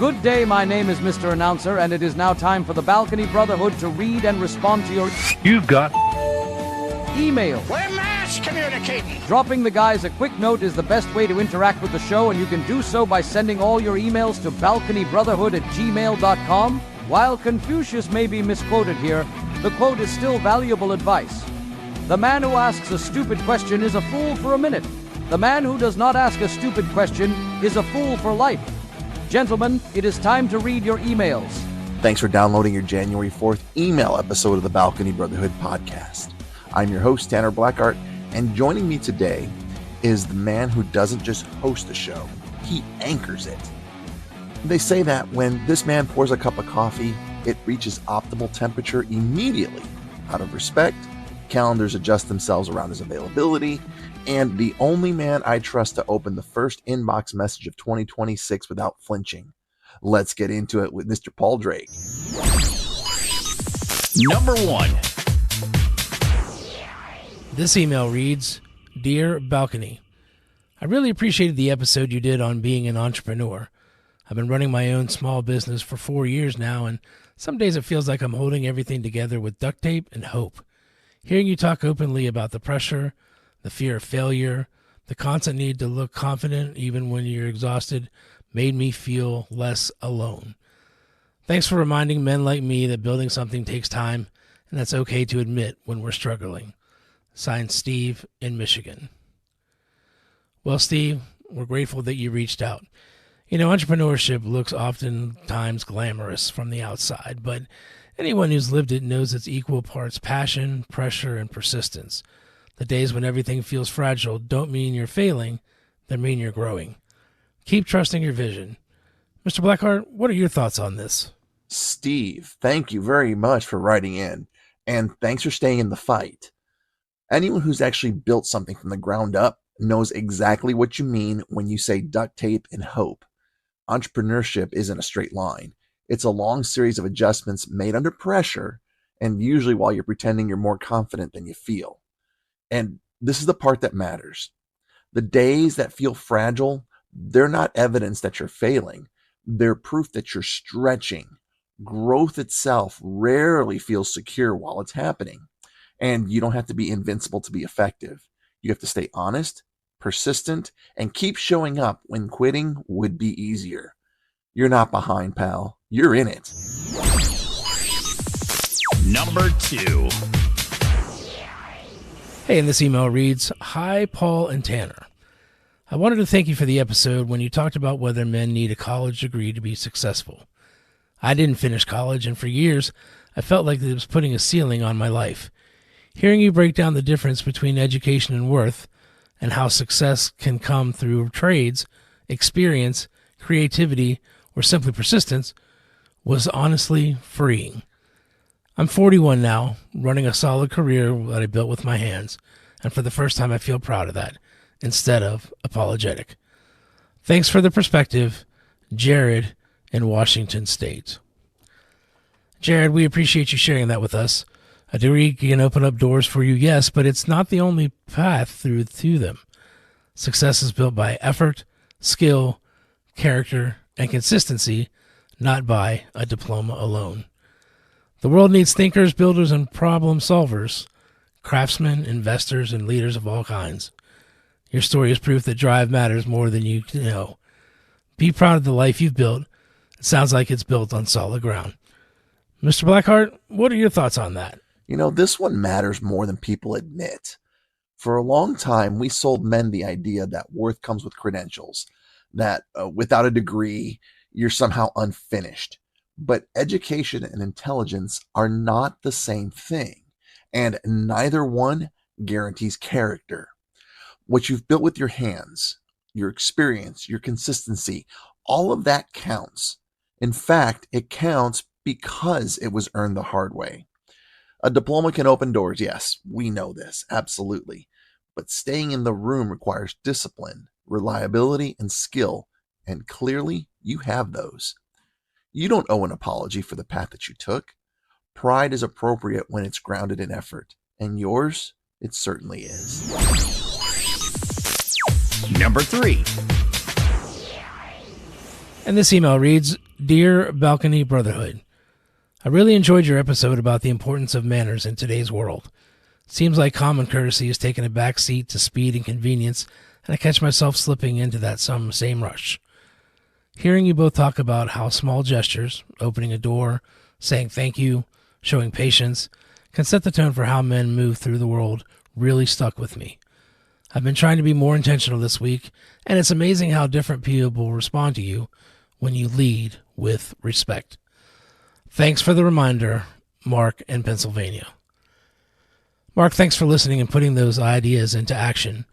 Good day, my name is Mr. Announcer, and it is now time for the Balcony Brotherhood to read and respond to your You've got email. We're mass communicating. Dropping the guys a quick note is the best way to interact with the show, and you can do so by sending all your emails to balconybrotherhood@gmail.com. While Confucius may be misquoted here, the quote is still valuable advice. The man who asks a stupid question is a fool for a minute. The man who does not ask a stupid question is a fool for life. Gentlemen, it is time to read your emails. Thanks for downloading your January 4th email episode of the Balcony Brotherhood podcast. I'm your host, Tanner Blackart, and joining me today is the man who doesn't just host the show, he anchors it. They say that when this man pours a cup of coffee, it reaches optimal temperature immediately. Out of respect, calendars adjust themselves around his availability, and the only man I trust to open the first inbox message of 2026 without flinching. Let's get into it with Mr. Paul Drake. Number 1. This email reads, Dear Balcony, I really appreciated the episode you did on being an entrepreneur. I've been running my own small business for 4 years now, and some days it feels like I'm holding everything together with duct tape and hope. Hearing you talk openly about the pressure, the fear of failure, the constant need to look confident even when you're exhausted made me feel less alone. Thanks for reminding men like me that building something takes time, and that's okay to admit when we're struggling. Signed, Steve in Michigan. Well, Steve, we're grateful that you reached out. You know, entrepreneurship looks oftentimes glamorous from the outside, but anyone who's lived it knows it's equal parts passion, pressure, and persistence. The days when everything feels fragile don't mean you're failing, they mean you're growing. Keep trusting your vision. Mr. Blackheart, what are your thoughts on this? Steve, thank you very much for writing in, and thanks for staying in the fight. Anyone who's actually built something from the ground up knows exactly what you mean when you say duct tape and hope. Entrepreneurship isn't a straight line. It's a long series of adjustments made under pressure, and usually while you're pretending you're more confident than you feel. And this is the part that matters. The days that feel fragile, they're not evidence that you're failing. They're proof that you're stretching. Growth itself rarely feels secure while it's happening. And you don't have to be invincible to be effective. You have to stay honest, persistent, and keep showing up when quitting would be easier. You're not behind, pal. You're in it. Number 2. Hey, and this email reads, Hi, Paul and Tanner. I wanted to thank you for the episode when you talked about whether men need a college degree to be successful. I didn't finish college, and for years, I felt like it was putting a ceiling on my life. Hearing you break down the difference between education and worth, and how success can come through trades, experience, creativity, or simply persistence, was honestly freeing. I'm 41 now, running a solid career that I built with my hands, and for the first time I feel proud of that, instead of apologetic. Thanks for the perspective, Jared in Washington State. Jared, we appreciate you sharing that with us. A degree can open up doors for you, yes, but it's not the only path through to them. Success is built by effort, skill, character, and consistency, not by a diploma alone. The world needs thinkers, builders, and problem solvers, craftsmen, investors, and leaders of all kinds. Your story is proof that drive matters more than you know. Be proud of the life you've built. It sounds like it's built on solid ground. Mr. Blackheart, what are your thoughts on that? You know, this one matters more than people admit. For a long time, we sold men the idea that worth comes with credentials, that without a degree, you're somehow unfinished. But education and intelligence are not the same thing, and neither one guarantees character. What you've built with your hands, your experience, your consistency, all of that counts. In fact, it counts because it was earned the hard way. A diploma can open doors, yes, we know this, absolutely. But staying in the room requires discipline, reliability, and skill, and clearly you have those. You don't owe an apology for the path that you took. Pride is appropriate when it's grounded in effort, and yours, it certainly is. Number 3. And this email reads, Dear Balcony Brotherhood, I really enjoyed your episode about the importance of manners in today's world. Seems like common courtesy has taken a back seat to speed and convenience, and I catch myself slipping into that same rush. Hearing you both talk about how small gestures, opening a door, saying thank you, showing patience, can set the tone for how men move through the world really stuck with me. I've been trying to be more intentional this week, and it's amazing how different people respond to you when you lead with respect. Thanks for the reminder, Mark in Pennsylvania. Mark, thanks for listening and putting those ideas into action.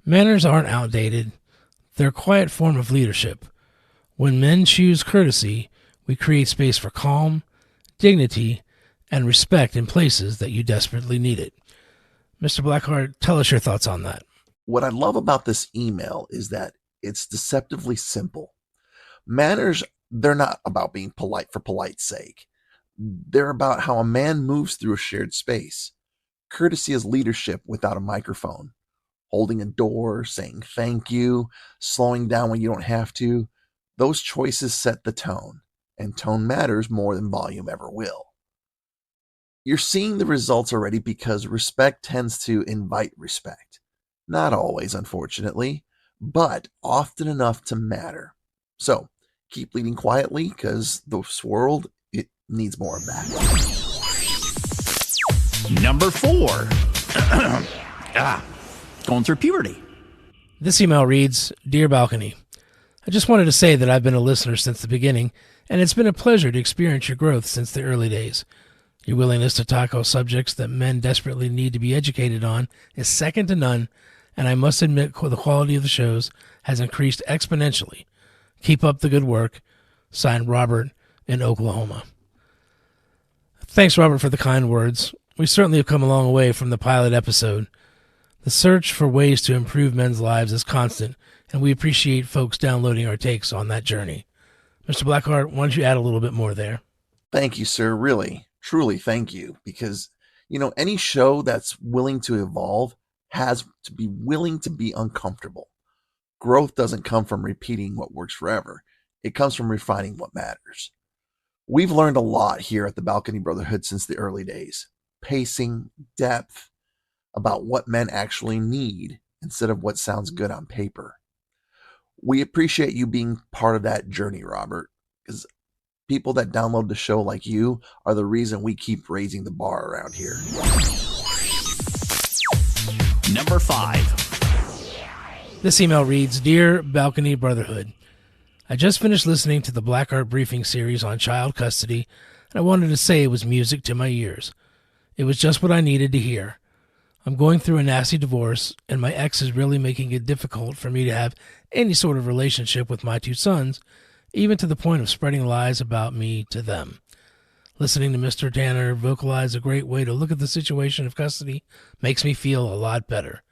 Manners aren't outdated. They're a quiet form of leadership. When men choose courtesy, we create space for calm, dignity, and respect in places that you desperately need it. Mr. Blackheart, tell us your thoughts on that. What I love about this email is that it's deceptively simple. Manners, they're not about being polite for polite's sake. They're about how a man moves through a shared space. Courtesy is leadership without a microphone. Holding a door, saying thank you, slowing down when you don't have to. Those choices set the tone, and tone matters more than volume ever will. You're seeing the results already because respect tends to invite respect. Not always, unfortunately, but often enough to matter. So, keep leading quietly because this world, it needs more of that. Number 4. Going through puberty. This email reads, Dear Balcony, I just wanted to say that I've been a listener since the beginning, and it's been a pleasure to experience your growth since the early days. Your willingness to tackle subjects that men desperately need to be educated on is second to none, and I must admit the quality of the shows has increased exponentially. Keep up the good work. Signed, Robert in Oklahoma. Thanks, Robert, for the kind words. We certainly have come a long way from the pilot episode. The search for ways to improve men's lives is constant, and we appreciate folks downloading our takes on that journey. Mr. Blackheart, why don't you add a little bit more there? Thank you, sir. Really, truly thank you. Because, any show that's willing to evolve has to be willing to be uncomfortable. Growth doesn't come from repeating what works forever. It comes from refining what matters. We've learned a lot here at the Balcony Brotherhood since the early days. Pacing, depth, about what men actually need instead of what sounds good on paper. We appreciate you being part of that journey, Robert, because people that download the show like you are the reason we keep raising the bar around here. Number 5. This email reads, Dear Balcony Brotherhood, I just finished listening to the Blackheart briefing series on child custody, and I wanted to say it was music to my ears. It was just what I needed to hear. I'm going through a nasty divorce, and my ex is really making it difficult for me to have any sort of relationship with my 2 sons, even to the point of spreading lies about me to them. Listening to Mr. Tanner vocalize a great way to look at the situation of custody makes me feel a lot better.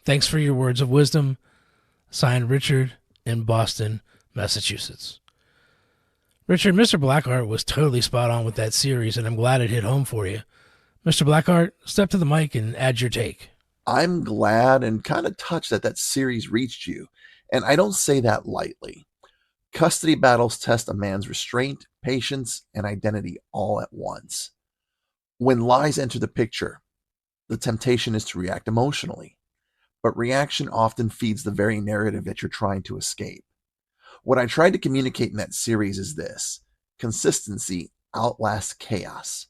Thanks for your words of wisdom. Signed, Richard in Boston, Massachusetts. Richard, Mr. Blackheart was totally spot on with that series, and I'm glad it hit home for you. Mr. Blackheart, step to the mic and add your take. I'm glad and kind of touched that series reached you, and I don't say that lightly. Custody battles test a man's restraint, patience, and identity all at once. When lies enter the picture, the temptation is to react emotionally, but reaction often feeds the very narrative that you're trying to escape. What I tried to communicate in that series is this: consistency outlasts chaos.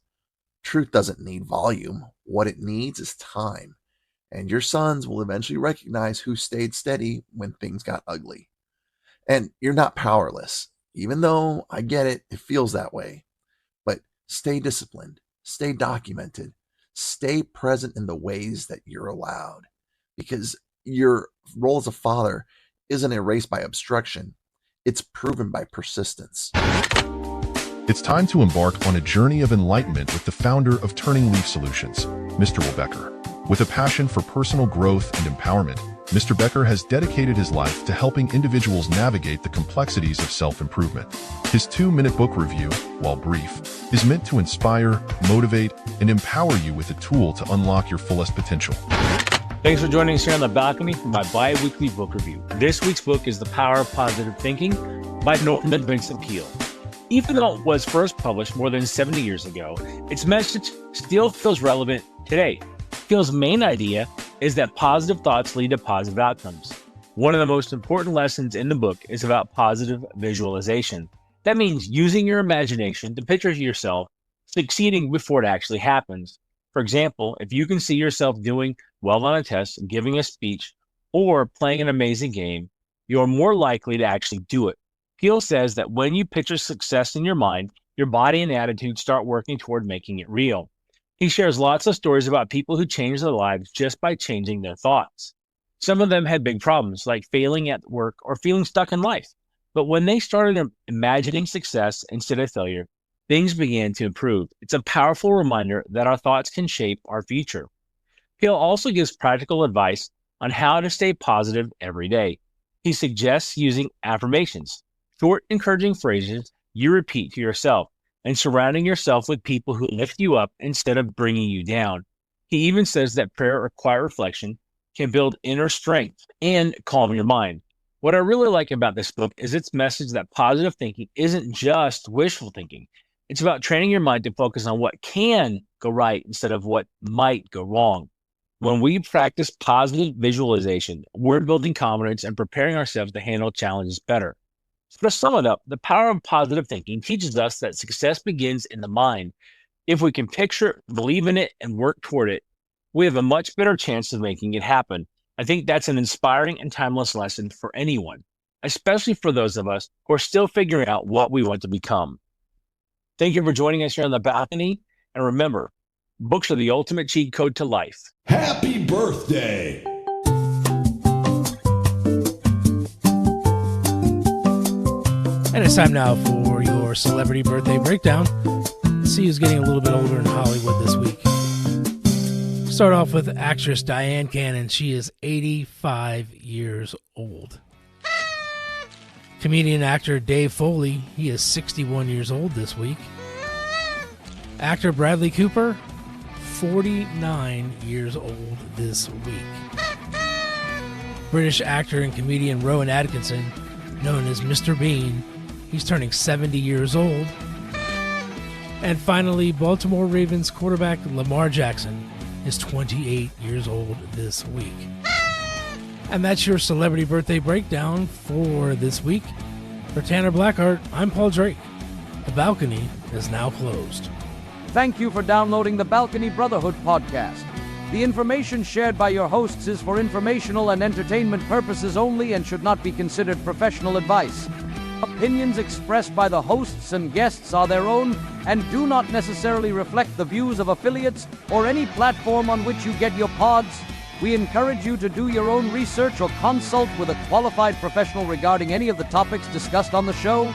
Truth doesn't need volume. What it needs is time. And your sons will eventually recognize who stayed steady when things got ugly. And you're not powerless, even though I get it, it feels that way. But stay disciplined, stay documented, stay present in the ways that you're allowed. Because your role as a father isn't erased by obstruction. It's proven by persistence. It's time to embark on a journey of enlightenment with the founder of Turning Leaf Solutions, Mr. Will Becker. With a passion for personal growth and empowerment, Mr. Becker has dedicated his life to helping individuals navigate the complexities of self-improvement. His 2-minute book review, while brief, is meant to inspire, motivate, and empower you with a tool to unlock your fullest potential. Thanks for joining us here on The Balcony for my bi-weekly book review. This week's book is The Power of Positive Thinking by Norman Vincent Peale. Even though it was first published more than 70 years ago, its message still feels relevant today. Peele's main idea is that positive thoughts lead to positive outcomes. One of the most important lessons in the book is about positive visualization. That means using your imagination to picture yourself succeeding before it actually happens. For example, if you can see yourself doing well on a test, giving a speech, or playing an amazing game, you're more likely to actually do it. Peele says that when you picture success in your mind, your body and attitude start working toward making it real. He shares lots of stories about people who changed their lives just by changing their thoughts. Some of them had big problems, like failing at work or feeling stuck in life. But when they started imagining success instead of failure, things began to improve. It's a powerful reminder that our thoughts can shape our future. Peele also gives practical advice on how to stay positive every day. He suggests using affirmations, short, encouraging phrases you repeat to yourself, and surrounding yourself with people who lift you up instead of bringing you down. He even says that prayer or quiet reflection can build inner strength and calm your mind. What I really like about this book is its message that positive thinking isn't just wishful thinking. It's about training your mind to focus on what can go right instead of what might go wrong. When we practice positive visualization, we're building confidence and preparing ourselves to handle challenges better. So to sum it up, the power of positive thinking teaches us that success begins in the mind. If we can picture, believe in it, and work toward it, we have a much better chance of making it happen. I think that's an inspiring and timeless lesson for anyone, especially for those of us who are still figuring out what we want to become. Thank you for joining us here on The Balcony. And remember, books are the ultimate cheat code to life. Happy birthday! And it's time now for your celebrity birthday breakdown. Let's see who's getting a little bit older in Hollywood this week. Start off with actress Diane Cannon. She is 85 years old. Comedian actor Dave Foley. He is 61 years old this week. Actor Bradley Cooper, 49 years old this week. British actor and comedian Rowan Atkinson, known as Mr. Bean, he's turning 70 years old. And finally, Baltimore Ravens quarterback Lamar Jackson is 28 years old this week. And that's your celebrity birthday breakdown for this week. For Tanner Blackheart, I'm Paul Drake. The balcony is now closed. Thank you for downloading the Balcony Brotherhood podcast. The information shared by your hosts is for informational and entertainment purposes only and should not be considered professional advice. Opinions expressed by the hosts and guests are their own and do not necessarily reflect the views of affiliates or any platform on which you get your pods. We encourage you to do your own research or consult with a qualified professional regarding any of the topics discussed on the show.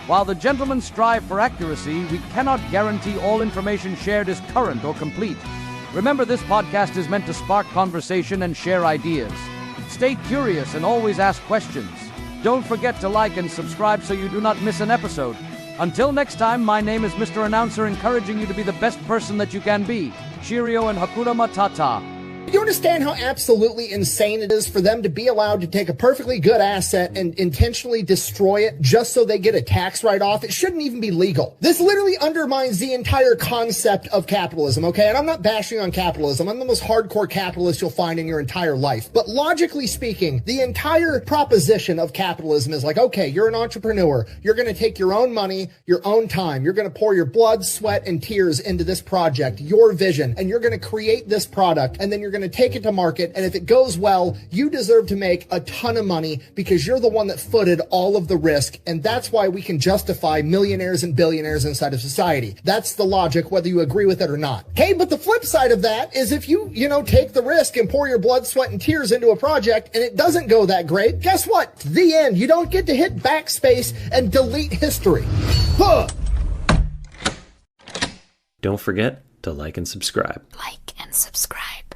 While the gentlemen strive for accuracy, we cannot guarantee all information shared is current or complete. Remember, this podcast is meant to spark conversation and share ideas. Stay curious and always ask questions. Don't forget to like and subscribe so you do not miss an episode. Until next time, my name is Mr. Announcer, encouraging you to be the best person that you can be. Cheerio and Hakuna Matata. Do you understand how absolutely insane it is for them to be allowed to take a perfectly good asset and intentionally destroy it just so they get a tax write-off? It shouldn't even be legal. This literally undermines the entire concept of capitalism, okay? And I'm not bashing on capitalism. I'm the most hardcore capitalist you'll find in your entire life. But logically speaking, the entire proposition of capitalism is like, okay, you're an entrepreneur. You're going to take your own money, your own time. You're going to pour your blood, sweat, and tears into this project, your vision, and you're going to create this product, and then you're going to take it to market, and if it goes well, you deserve to make a ton of money because you're the one that footed all of the risk, and that's why we can justify millionaires and billionaires inside of society. That's the logic, whether you agree with it or not. Okay, but the flip side of that is if you take the risk and pour your blood, sweat, and tears into a project and it doesn't go that great, guess what? The end. You don't get to hit backspace and delete history. Huh. Don't forget to like and subscribe. Like and subscribe.